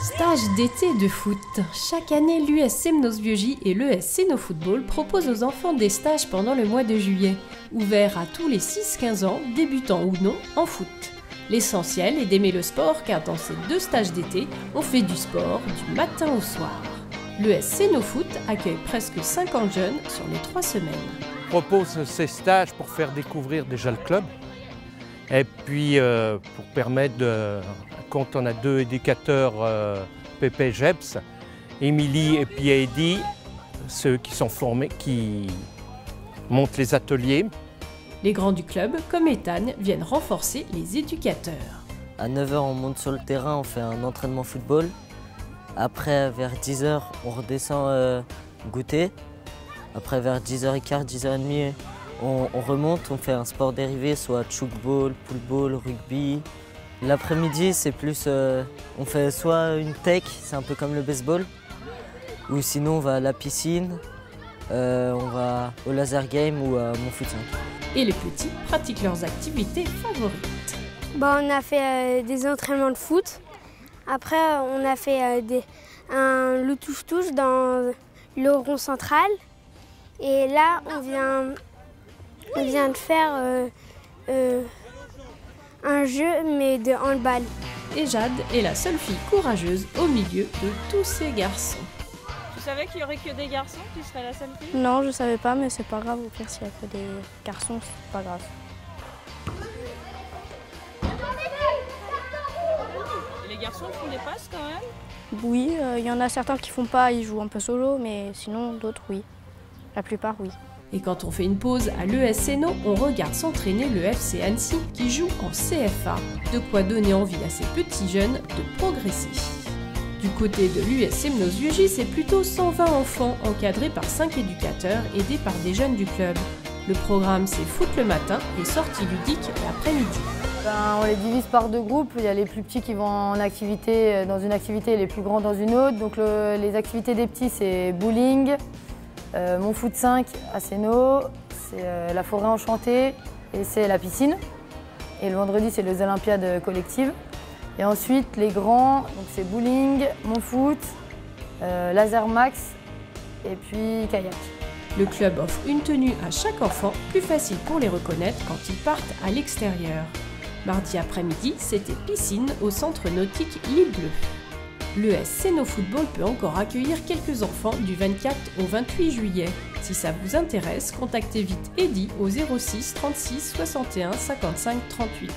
Stage d'été de foot. Chaque année, l'US Semnos-Vieugy et l'ES Sénofootball proposent aux enfants des stages pendant le mois de juillet, ouverts à tous les 6-15 ans, débutants ou non, en foot. L'essentiel est d'aimer le sport car dans ces 2 stages d'été, on fait du sport du matin au soir. L'ES Sénofoot accueille presque 50 jeunes sur les 3 semaines. On propose ces stages pour faire découvrir déjà le club et puis pour permettre, quand on a 2 éducateurs, Pépé et Jeps, Émilie et puis Eddy, ceux qui sont formés, qui montent les ateliers. Les grands du club, comme Ethan, viennent renforcer les éducateurs. À 9 h, on monte sur le terrain, on fait un entraînement football. Après, vers 10 h, on redescend goûter. Après, vers 10h15, 10h30, on remonte, on fait un sport dérivé, soit tchoukball, poolball, rugby. L'après-midi, c'est plus, on fait soit une tech, c'est un peu comme le baseball, ou sinon on va à la piscine, on va au laser game ou à mon foot 5. Et les petits pratiquent leurs activités favorites. On a fait des entraînements de foot. Après, on a fait le touche-touche dans le rond central. Et là, on vient de faire un jeu, mais de handball. Et Jade est la seule fille courageuse au milieu de tous ces garçons. Tu savais qu'il n'y aurait que des garçons? Tu serais la seule fille? Non, je savais pas, mais c'est pas grave. Au pire, s'il y a que des garçons, c'est pas grave. Les garçons font des passes quand même? Oui, il y en a certains qui font pas, ils jouent un peu solo, mais sinon d'autres, oui. La plupart, oui. Et quand on fait une pause à l'ES Séno, on regarde s'entraîner le FC Annecy qui joue en CFA. De quoi donner envie à ces petits jeunes de progresser. Du côté de l'US Semnos-Vieugy, c'est plutôt 120 enfants encadrés par 5 éducateurs aidés par des jeunes du club. Le programme, c'est foot le matin et sortie ludique l'après-midi. On les divise par 2 groupes. Il y a les plus petits qui vont en activité, dans une activité et les plus grands dans une autre. Donc les activités des petits, c'est bowling, mon foot 5 à Séno, c'est la forêt enchantée et c'est la piscine. Et le vendredi, c'est les olympiades collectives. Et ensuite, les grands, donc c'est bowling, mon foot, laser max et puis kayak. Le club offre une tenue à chaque enfant, plus facile pour les reconnaître quand ils partent à l'extérieur. Mardi après-midi, c'était piscine au centre nautique L'Île Bleue. L'ES Sénofootball peut encore accueillir quelques enfants du 24 au 28 juillet. Si ça vous intéresse, contactez vite Eddy au 06 36 61 55 38.